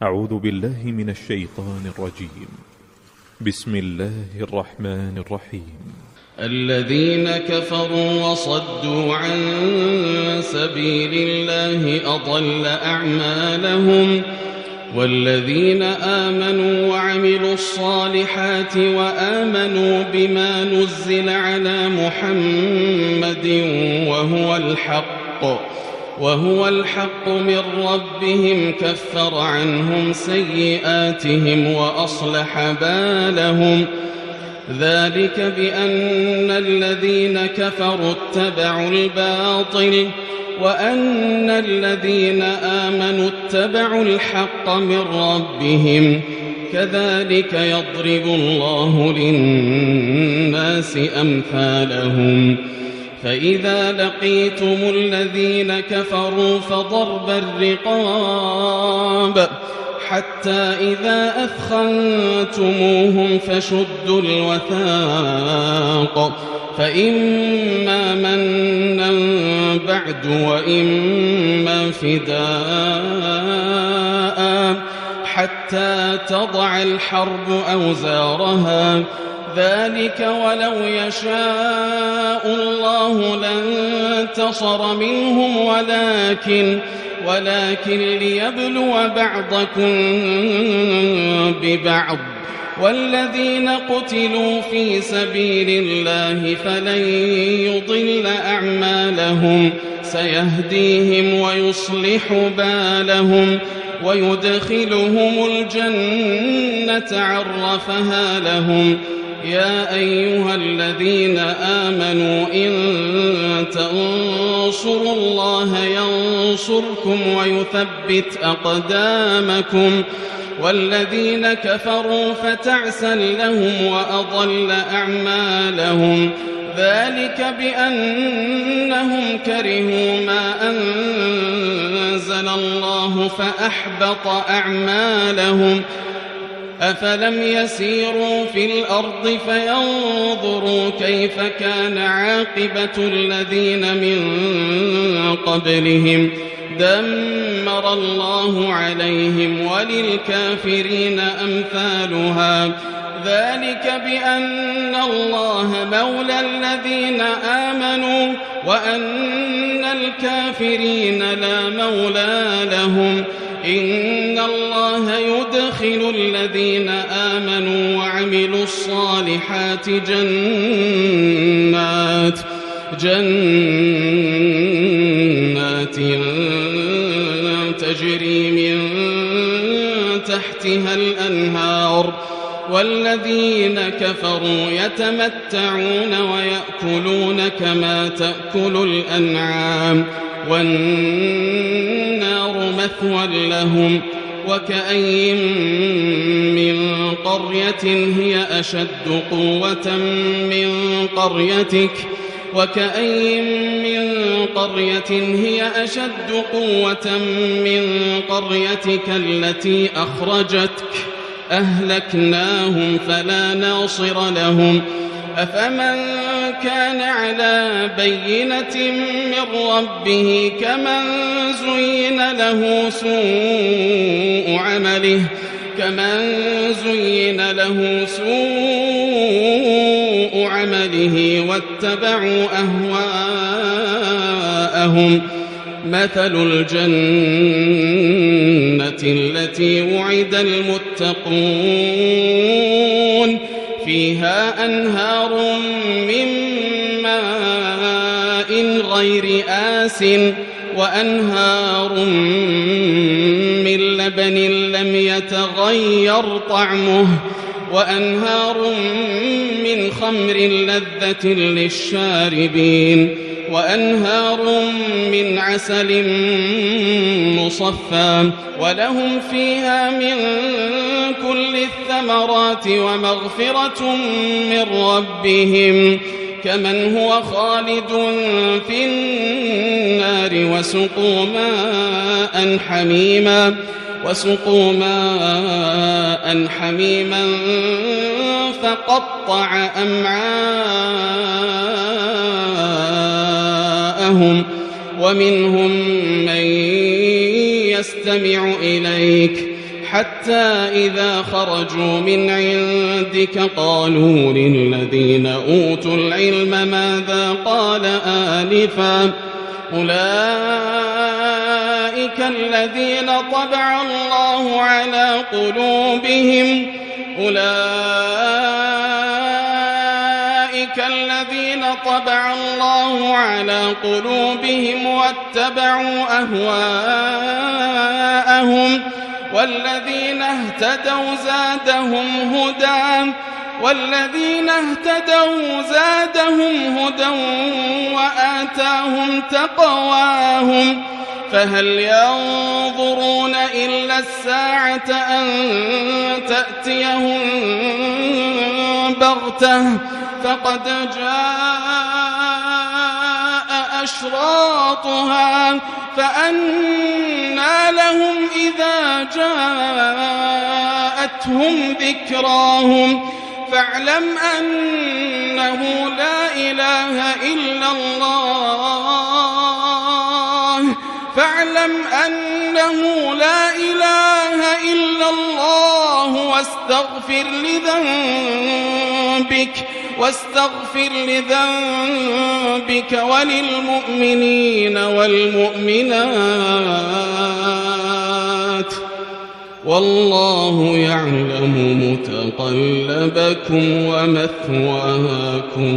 أعوذ بالله من الشيطان الرجيم. بسم الله الرحمن الرحيم. الذين كفروا وصدوا عن سبيل الله أضل أعمالهم، والذين آمنوا وعملوا الصالحات وآمنوا بما نزل على محمد وهو الحق من ربهم كفر عنهم سيئاتهم وأصلح بالهم. ذلك بأن الذين كفروا اتبعوا الباطل وأن الذين آمنوا اتبعوا الحق من ربهم، كذلك يضرب الله للناس أمثالهم. فإذا لقيتم الذين كفروا فضرب الرقاب حتى إذا أثخنتموهم فشدوا الوثاق، فإما منا بعد وإما فداء حتى تضع الحرب أوزارها. ذلك ولو يشاء الله لانتصر منهم ولكن ليبلو بعضكم ببعض. والذين قتلوا في سبيل الله فلن يضل أعمالهم، سيهديهم ويصلح بالهم ويدخلهم الجنة عرفها لهم. يا أيها الذين آمنوا إن تنصروا الله ينصركم ويثبت أقدامكم. والذين كفروا فتعسا لهم وأضل أعمالهم. ذلك بأنهم كرهوا ما أنزل الله فأحبط أعمالهم. أفلم يسيروا في الأرض فينظروا كيف كان عاقبة الذين من قبلهم، دمر الله عليهم وللكافرين أمثالها. ذلك بأن الله مولى الذين آمنوا وأن الكافرين لا مولى لهم. إن الله يدخل الذين آمنوا وعملوا الصالحات جنات تجري من تحتها الأنهار. والذين كفروا يتمتعون ويأكلون كما تأكل الأنعام والنار مثوى لهم. وكأين من قرية هي أشد قوة من قريتك التي أخرجتك أهلكناهم فلا ناصر لهم. أفمن كان على بينة من ربه كمن زين له سوء عمله واتبعوا أهواءهم. مثل الجنة التي وعد المتقون فيها أنهار من ماء غير آسٍ وأنهار من لبن لم يتغير طعمه وأنهار من خمر لذة للشاربين وأنهار من عسل مصفى ولهم فيها من كل الثمرات ومغفرة من ربهم كمن هو خالد في النار وسقوا ماء حميما فقطع أمعاءهم ومنهم من يستمع إليك حتى إذا خرجوا من عندك قالوا للذين أوتوا العلم ماذا قال آنفا أولئك الذين طبع الله على قلوبهم واتبعوا أهواءهم والذين اهتدوا زادهم هدى وآتاهم تقواهم فهل ينظرون إلا الساعة أن تأتيهم بغتة فقد جاء أشراطها فأنى لهم إذا جاءتهم ذكراهم فاعلم أنه لا إله إلا الله واستغفر لذنبك وللمؤمنين والمؤمنات والله يعلم متقلبكم ومثواكم.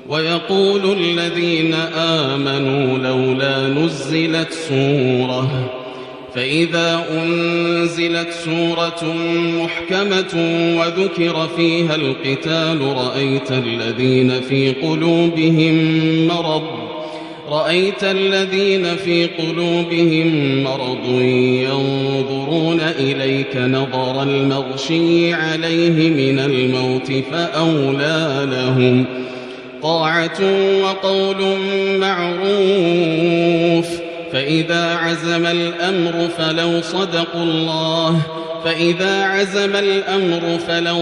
ويقول الذين آمنوا لولا نزلت سورة فإذا أنزلت سورة محكمة وذكر فيها القتال رأيت الذين في قلوبهم مرض ينظرون إليك نظر المغشي عليه من الموت فأولى لهم طاعة وقول معروف فإذا عزم الأمر فلو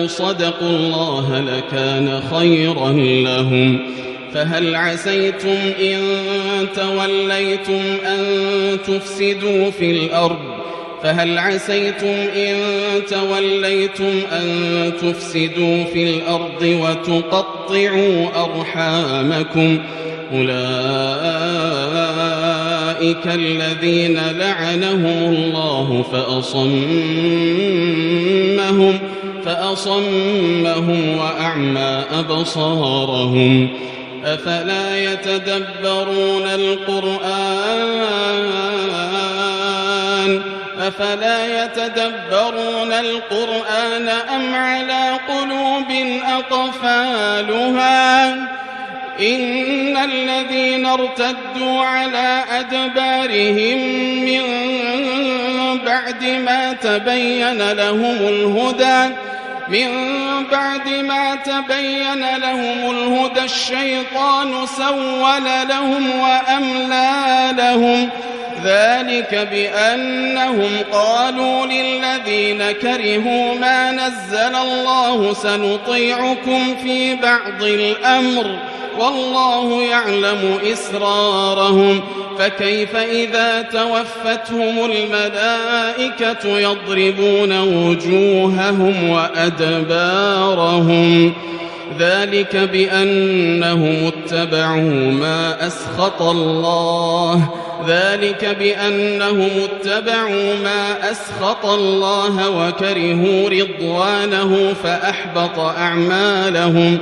صدقوا الله لكان خيرا لهم. فهل عسيتم إن توليتم أن تفسدوا في الأرض وتقطعوا أرحامكم أولئك الذين لعنهم الله فأصمهم وأعمى أبصارهم أفلا يتدبرون القرآن أم على قلوب أقفالها إن الذين ارتدوا على أدبارهم من بعد ما تبين لهم الهدى الشيطان سول لهم وأملى لهم ذلك بأنهم قالوا للذين كرهوا ما نزل الله سنطيعكم في بعض الأمر والله يعلم إسرارهم فكيف إذا توفتهم الملائكة يضربون وجوههم وأدبارهم ذلك بأنهم اتبعوا ما أسخط الله وكرهوا رضوانه فأحبط أعمالهم.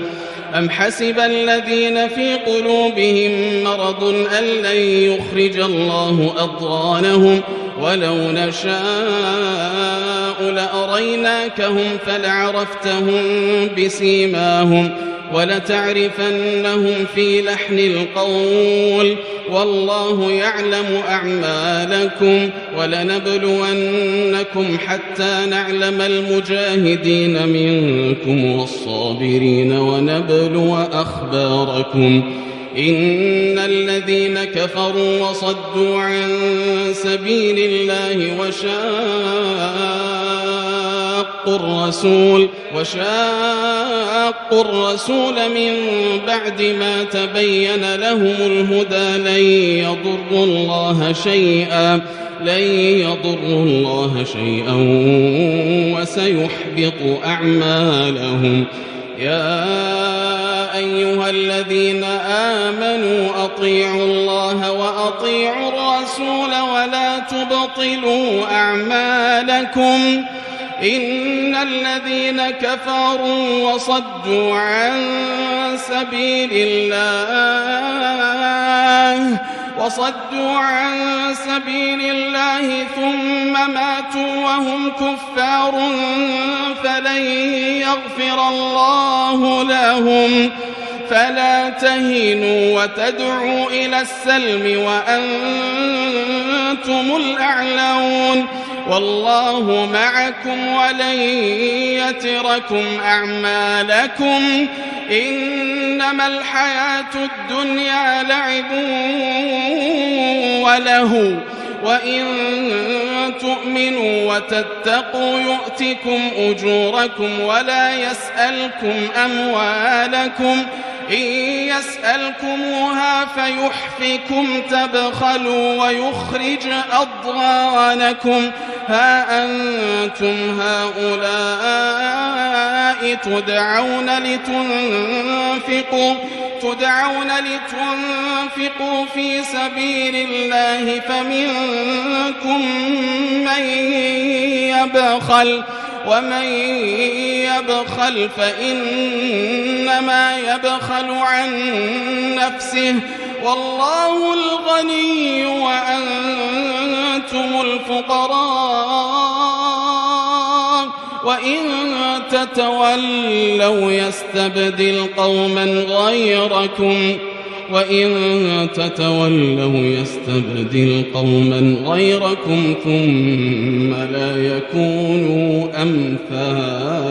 أم حسب الذين في قلوبهم مرض أن لن يخرج الله أضغانهم ولو نشاء لأريناكهم فلعرفتهم بسيماهم ولتعرفنهم في لحن القول والله يعلم أعمالكم ولنبلونكم حتى نعلم المجاهدين منكم والصابرين ونبلو أخباركم إن الذين كفروا وصدوا عن سبيل الله وشاقوا الرسول من بعد ما تبين لهم الهدى لن لن يضروا الله شيئا وسيحبط أعمالهم. يا أيها الذين آمنوا أطيعوا الله وأطيعوا الرسول ولا تبطلوا أعمالكم إن الذين كفروا وصدوا عن سبيل الله ثم ماتوا وهم كفار فلن يغفر الله لهم. فلا تهنوا وتدعوا إلى السلم وأنتم الأعلون والله معكم ولن يتركم أعمالكم. إنما الحياة الدنيا لعب وله وإن تؤمنوا وتتقوا يؤتكم أجوركم ولا يسألكم أموالكم إن يسألكموها فيحفكم تبخلوا ويخرج أضغانكم. ها أنتم هؤلاء تدعون لتنفقوا في سبيل الله فمنكم من يبخل ومن يبخل فإنما يبخل عن نفسه والله الغني وأنتم الفقراء وإن تتولوا يستبدل قوما غيركم ثم لا يكونوا أمثالكم.